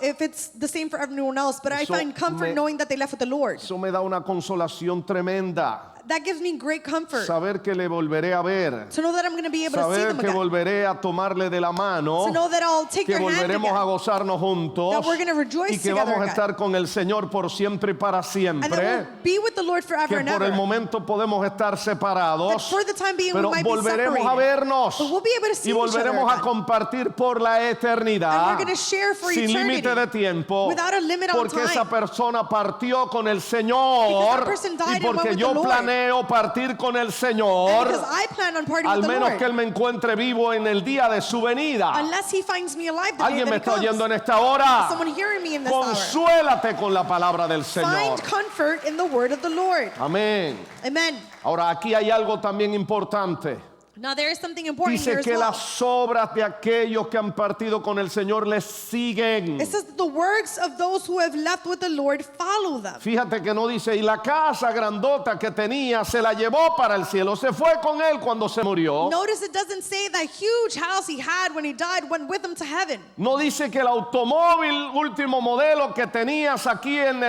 if it's the same for everyone else, but I Eso find comfort me- knowing that they left with the Lord. Eso me da una consolación tremenda. That gives me great comfort. Saber que le volveré a ver. To know that I'm going to be able to see Saber them que again. volveré a tomarle de la mano. To know that I'll take Que their hand volveremos a again. gozarnos juntos. That we're gonna rejoice Y que together vamos a again. estar con el Señor por siempre y para And that siempre. we'll be with the Lord forever Que and por el ever. momento podemos estar That separados. for the time being we Pero might be volveremos a separated. vernos. But we'll be able to see Y each other volveremos a again. compartir por la And eternidad. we're gonna share for Sin eternity. límite de tiempo. Without a limit on Porque esa time. persona partió con el Because Señor. that person died Y and went porque with yo the Lord. planeo partir con el And Señor. because I plan on partying Al with the menos Lord. que Él me encuentre vivo en el día de su venida. Unless he finds me alive the day ¿Alguien me that he está comes. oyendo en esta hora? Someone hearing me in this hour. Consuélate con la palabra del Señor. Find comfort in the word of the Lord. Amén. Amen. Ahora aquí hay algo también importante. Now there is something important here Dice as que well. las obras de aquellos que han partido con el Señor les siguen. It says that the works of those who have left with the Lord follow them. Fíjate que no dice, y la casa grandota que tenía se la llevó para el cielo. Se fue con él cuando se murió. Notice it doesn't say that huge house he had when he died went with him to heaven. No dice que el automóvil último modelo que tenías aquí en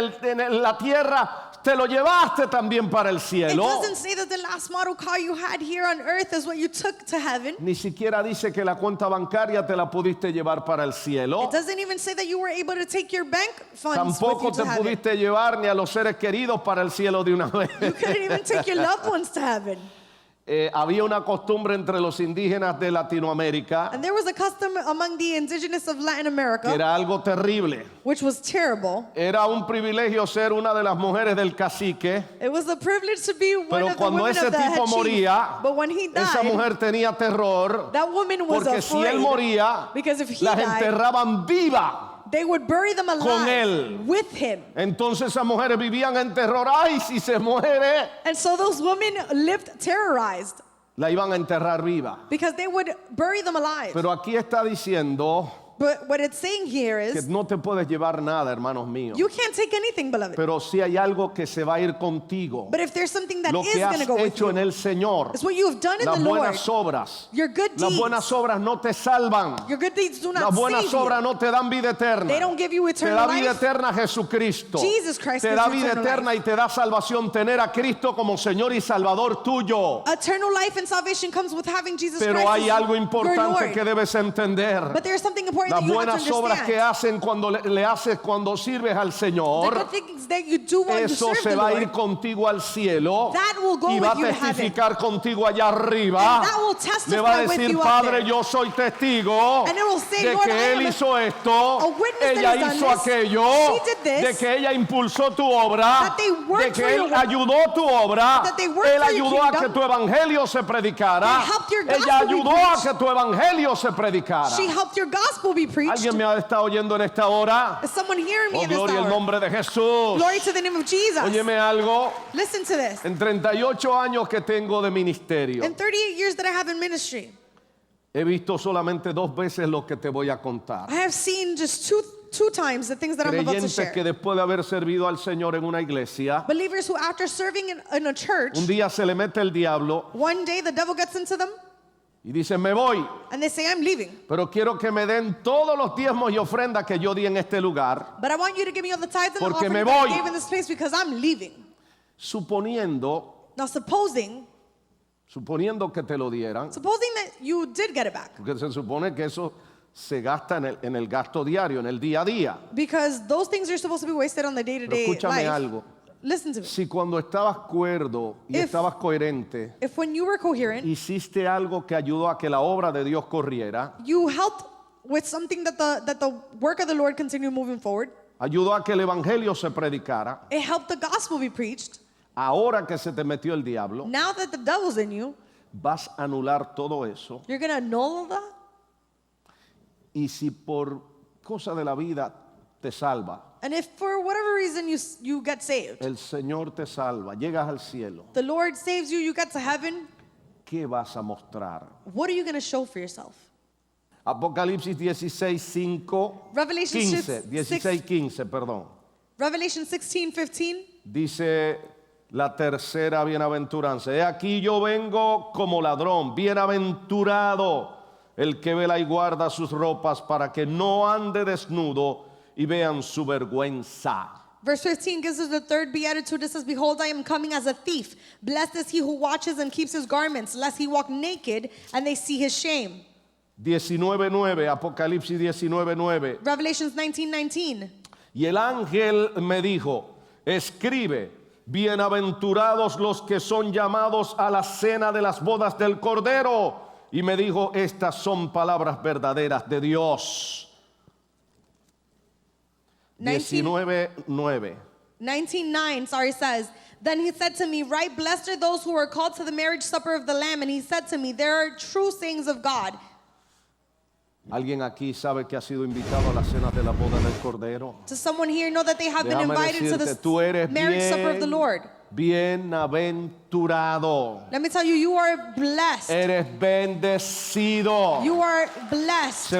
la tierra te lo llevaste también para el It cielo. doesn't say that the last model car you had here on earth is what you took to heaven. Ni siquiera dice que la cuenta bancaria te la pudiste llevar para el cielo. It doesn't even say that you were able to take your bank funds with Tampoco you te to heaven. pudiste llevar ni a los seres queridos para el cielo de una vez. You couldn't even take your loved ones to heaven. Había una costumbre entre los indígenas de Latinoamérica And there was a custom among the indigenous of Latin que America, era algo terrible. which was terrible. Era un privilegio ser una de las mujeres del cacique, It was a privilege to be one pero of the cuando women ese of the head tipo chief. moría, But when he esa died, mujer tenía terror, that woman was porque si él afraid moría, because if he las died, enterraban viva. they would bury them con él. alive with him. Entonces esas mujeres vivían en terror. Ay, si se muere, And so those women lived terrorized la iban a enterrar viva. because they would bury them alive. Pero aquí está diciendo But what it's saying here que is, no te puedes llevar nada, hermanos míos. you can't take anything, beloved. Pero sí hay algo que se va a ir contigo. But if there's something that Lo is que going has to go with hecho en you, el Señor. it's what you have done in Las the Lord. buenas obras. Your good Las deeds. buenas obras no te salvan. Your good deeds do Las not buenas save obras you. no te dan vida eterna. They don't give you Te eternal da vida life. eterna Jesucristo. Jesus Christ Te gives da you vida eternal eterna y te da salvación tener a Cristo como Señor y Salvador tuyo. Eternal life and salvation comes with having Jesus Pero Christ hay as algo your importante Lord. que debes entender. But there's something important Las that you have to buenas obras que understand. hacen cuando le haces cuando sirves al The Señor, good things that you do while you eso serve se the va a Lord, ir contigo al cielo that will go y va a with you to heaven. testificar contigo allá arriba. And that will testify Le va a with decir, you up Padre, there. yo soy testigo And it will say, de Lord, que I Él am hizo esto, a witness that ella has done hizo this, aquello, she did this, de que ella impulsó tu obra, that they worked de que for Él your work, ayudó tu obra, that they worked Él for your ayudó a kingdom, que tu evangelio se predicara, they helped your ella gospel be ayudó a preached. que tu evangelio se predicara. She helped your gospel be preached. ¿Alguien me está oyendo en esta hora? Is someone hearing me Oh, in this gloria al hour? nombre de Jesús. Glory to the name of Jesus. Óyeme algo, Listen to this. en 38 años que tengo de ministerio, In 38 years that I have in ministry, he visto solamente 2 veces lo que te voy a contar. I have seen just two times the things that I'm about to Creyentes que share. después de haber servido al Señor en una iglesia, Believers who, after serving in a church, un día se le mete el diablo one day the devil gets into them y dice, me voy, and they say, I'm leaving. pero quiero que me den todos los diezmos y ofrendas que yo di en este lugar, But I want you to give me all the tithes and the Porque offering me that I voy. gave in this place because I'm leaving. suponiendo Now, supposing que te lo dieran, that you did get it back, porque se supone que eso se gasta en el gasto diario, en el día a día. because those things are supposed to be wasted on the Pero day-to-day escúchame life. algo. Listen to me. Si cuando estabas cuerdo y If- estabas coherente, If when you were coherent, hiciste algo que ayudó a que la obra de Dios corriera, you helped with something that the work of the Lord continued moving forward, ayudó a que el evangelio se predicara, it helped the gospel be preached. ahora que se te metió el diablo, Now that the devil's in you, vas a anular todo eso. you're going to annul that. Y si por cosa de la vida te salva, And if for whatever reason you get saved, el Señor te salva, llegas al cielo, the Lord saves you, you get to heaven, ¿qué vas a mostrar? what are you going to show for yourself? Apocalipsis 16:5, Revelation 16:15, perdón. Revelation 16:15. Dice la tercera bienaventuranza. He aquí yo vengo como ladrón, bienaventurado el que vela y guarda sus ropas para que no ande desnudo y vean su vergüenza. Verse 15 gives us the third beatitude. It says, behold, I am coming as a thief. Blessed is he who watches and keeps his garments, lest he walk naked and they see his shame. 19:9, Apocalipsis 19:9. Revelations 19:19. Y el ángel me dijo, escribe, bienaventurados los que son llamados a la cena de las bodas del Cordero. Y me dijo, estas son palabras verdaderas de Dios. 19:9. 19:9, says, then he said to me, right, blessed are those who are called to the marriage supper of the Lamb. And he said to me, there are true sayings of God. ¿Alguien aquí sabe que ha sido invitado a la cena de la boda del Cordero? Does someone here know that they have been Déjame invited to decirte, tú eres the marriage supper of the Lord? bienaventurado. Let me tell you, you are blessed. Eres bendecido. You are blessed. Se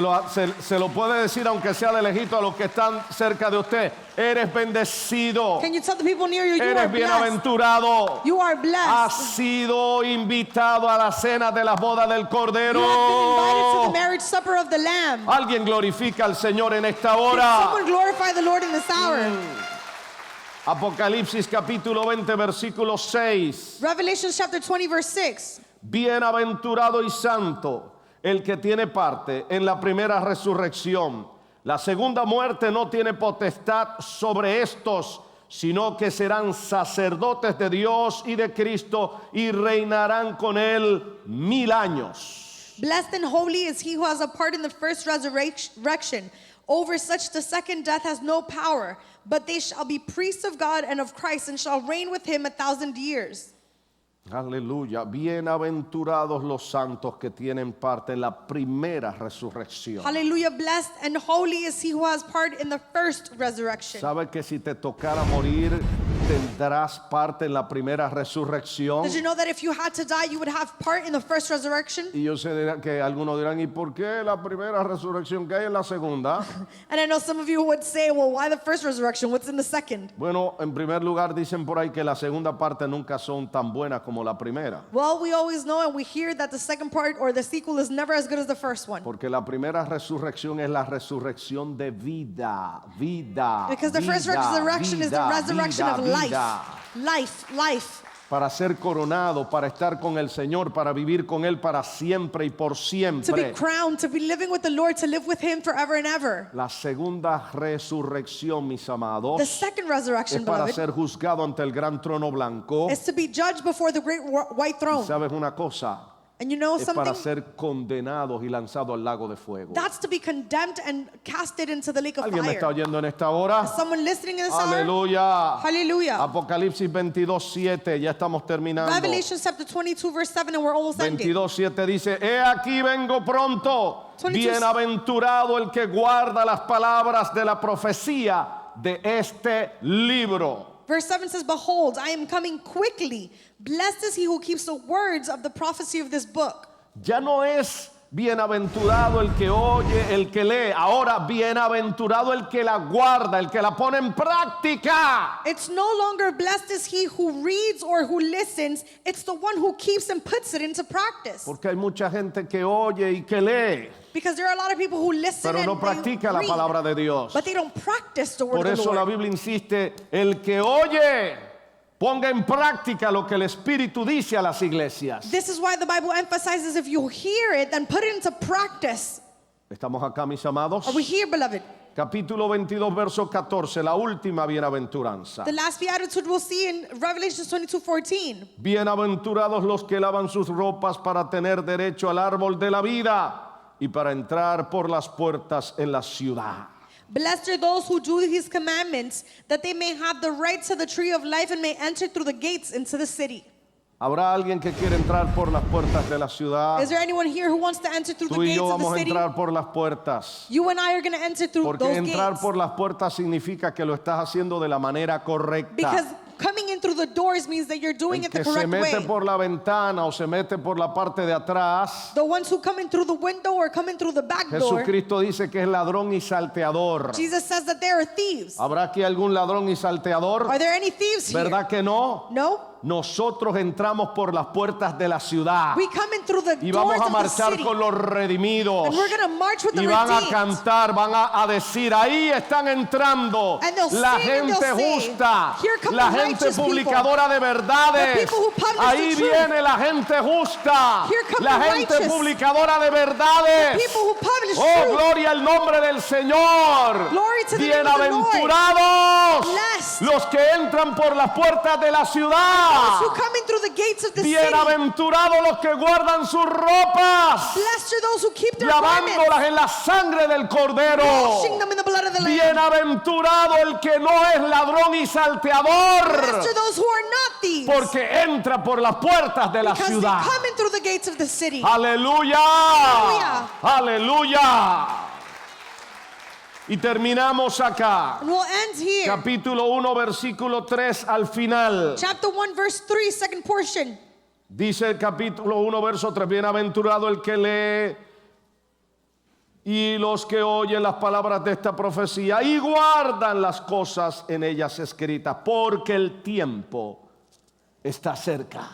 lo puede decir aunque sea de lejito a los que están cerca de usted. Eres bendecido. Can you tell the people near you, you are Eres blessed? bienaventurado. You are Has blessed. sido invitado a la cena de las bodas del Cordero. You have been invited to the marriage supper of the Lamb. Alguien glorifica al Señor en esta Can hora. someone glorify the Lord in this hour? Apocalipsis capítulo 20, versículo 6. Revelation chapter 20, verse 6. Bienaventurado y santo el que tiene parte en la primera resurrección. La segunda muerte no tiene potestad sobre estos, sino que serán sacerdotes de Dios y de Cristo y reinarán con él 1000 años. Blessed and holy is he who has a part in the first resurrection. Over such the second death has no power, but they shall be priests of God and of Christ and shall reign with him 1,000 years. Aleluya. Bienaventurados los santos que tienen parte en la primera resurrección. Hallelujah. Blessed and holy is he who has part in the first resurrection. ¿Sabe que si te tocara morir, tendrás parte en la primera resurrección? Did you know that if you had to die, you would have part in the first resurrection? Y yo sé que algunos dirán, ¿y por qué la primera resurrección? ¿Qué hay en la segunda? And I know some of you would say, well, why the first resurrection? What's in the second? Bueno, en primer lugar dicen por ahí que la segunda parte nunca son tan buenas como la primera. Well, we always know and we hear that the second part or the sequel is never as good as the first one. Porque la primera resurrección es la resurrección de vida, vida. Because the first vida, resurrection is the vida, resurrection vida, of vida. life. Para ser coronado, para estar con el Señor, para vivir con Él para siempre y por To be siempre. crowned, to be living with the Lord, to live with him forever and ever. La segunda resurrección, mis amados, The second es resurrection, para beloved, ser juzgado ante el gran trono blanco. is to be judged before the great white throne. ¿Sabes una cosa? And you know Es para something? ser condenados y lanzados al lago de fuego. That's to be condemned and casted into the lake of ¿Alguien me está fire. oyendo en esta hora? Someone listening in this hour? Aleluya. Hallelujah. Apocalipsis 22:7, ya estamos terminando. Revelation chapter 22, verse 7, and we're almost ending. 22:7 dice, he aquí vengo pronto, 22. bienaventurado el que guarda las palabras de la profecía de este libro. Verse 7 says, behold, I am coming quickly. Blessed is he who keeps the words of the prophecy of this book. Ya no es bienaventurado el que oye, el que lee, ahora bienaventurado el que la guarda, el que la pone en práctica. It's no longer blessed is he who reads or who listens. It's the one who keeps and puts it into practice. Porque hay mucha gente que oye y que lee, Because there are a lot of people who listen pero no and practica they la read, palabra de Dios. but they don't practice the word Por of the eso la Lord. Biblia insiste, el que oye, ponga en práctica lo que el Espíritu dice a las iglesias. This is why the Bible emphasizes if you hear it, then put it into practice. ¿Estamos acá, mis amados? Are we here, beloved? Capítulo 22, verso 14, la última bienaventuranza. The last beatitude we'll see in Revelation 22:14. Bienaventurados los que lavan sus ropas para tener derecho al árbol de la vida y para entrar por las puertas en la ciudad. Blessed are those who do his commandments, that they may have the right to the tree of life and may enter through the gates into the city. ¿Habrá alguien que quiere entrar por las puertas de la ciudad? Is there anyone here who wants to enter through the Tú y gates yo of the vamos a city? entrar por las puertas. You and I are going to enter through Porque those entrar gates. por las puertas significa que lo estás haciendo de la manera correcta. Because coming in through the doors means that you're doing El it the que se correct mete way. por la ventana o se mete por la parte de atrás, The ones who come in through the window or come in through the back door, Jesucristo dice que es ladrón y salteador. Jesus says that they are thieves. ¿Habrá aquí algún ladrón y salteador? Are there any thieves here? ¿Verdad que no? No. Nosotros entramos por las puertas de la ciudad We come in through the y doors vamos a of the marchar city. con los redimidos And we're going to march with the y van a redeemed. cantar, van a decir, ahí están entrando And they'll la sing and gente they'll say, justa, "Here come la the gente righteous people, publicadora de the verdades, people who publish ahí the truth. viene la gente justa, Here come la the gente righteous, publicadora de verdades. people who publish Oh, truth. gloria al nombre del Señor. Glory to the name of the Lord. Bienaventurados Blessed. los que entran por las puertas de la Those ciudad. who come in through the gates of the city. Bienaventurados los que guardan sus ropas, Blessed are those who keep their garments, lavándolas en la sangre del Cordero. washing them in the blood of the Lamb. Bienaventurado el que no es ladrón y salteador, Blessed are those who are not thieves, porque entra por las puertas de la because ciudad. they come in through the gates of the city. Aleluya, Aleluya. aleluya. Y terminamos acá. And we'll end here. Capítulo 1, versículo 3 al final. Chapter 1, verse 3, second portion. Dice el capítulo 1, verso 3, bienaventurado el que lee y los que oyen las palabras de esta profecía y guardan las cosas en ellas escritas, porque el tiempo está cerca.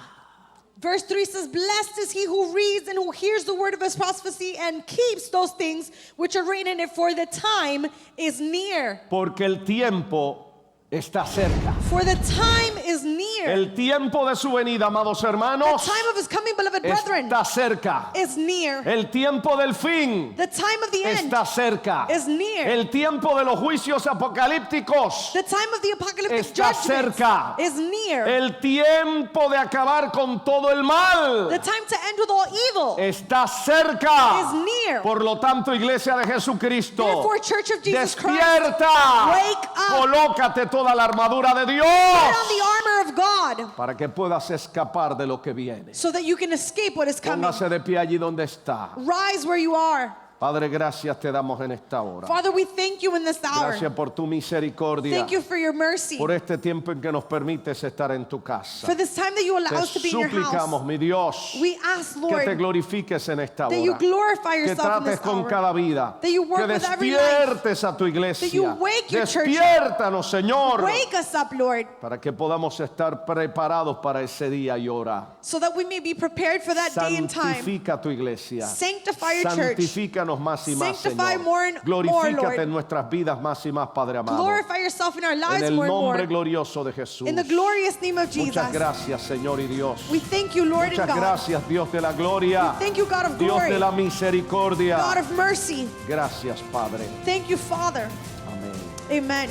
Verse 3 says, blessed is he who reads and who hears the word of his prophecy and keeps those things which are written in it, for the time is near. Porque el tiempo está cerca. For the time is near. El tiempo de su venida, amados The hermanos, time of his coming, beloved brethren, está cerca. is near. El tiempo del fin The time of the end está cerca. is near. El tiempo de los juicios apocalípticos The time of the apocalyptic está judgment cerca. is near. El tiempo de acabar con todo el mal The time to end with all evil está cerca. is near. Por lo tanto, Iglesia de Jesucristo, Therefore, Church of Jesus Christ, despierta. wake up. Colócate toda la armadura de Dios Put on the armor of God para que puedas escapar de lo que viene. so that you can escape what is coming. Póngase de pie allí donde está. Rise where you are. Padre, gracias te damos en esta hora. Father, we thank you in this hour. Gracias por tu misericordia, Thank you for your mercy. por este tiempo en que nos permites estar en tu casa. For this time that you allow Te us to be in your suplicamos, house. mi Dios, We ask, que te Lord, glorifiques en esta that you hora. glorify Que yourself in trates this con hour. cada vida. That you work Que with every despiertes a tu That you iglesia. wake your church. Despiértanos, Señor, Wake us up, Lord, para que podamos estar preparados para ese día y hora. so that we may be prepared for that day and time. Santifica tu iglesia. Sanctify your church. Santifícanos más y más, Sanctify Señor. more and more, Glorifícate Lord. en nuestras vidas más y más, Padre amado. Glorify yourself in our En lives el more and nombre more. glorioso de Jesús. In the glorious name of Jesus. Muchas gracias, Señor y Dios. We thank you, Lord and Muchas God. gracias, Dios de la gloria. Thank you, God of Dios glory. de la misericordia. God of mercy. Gracias, Padre. Thank you, Father. Amén. Amen.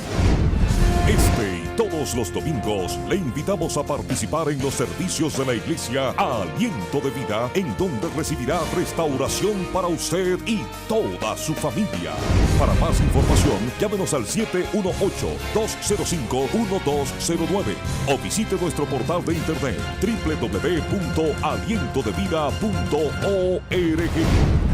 Este y todos los domingos le invitamos a participar en los servicios de la iglesia Aliento de Vida, en donde recibirá restauración para usted y toda su familia. Para más información, llámenos al 718-205-1209 o visite nuestro portal de internet www.alientodevida.org.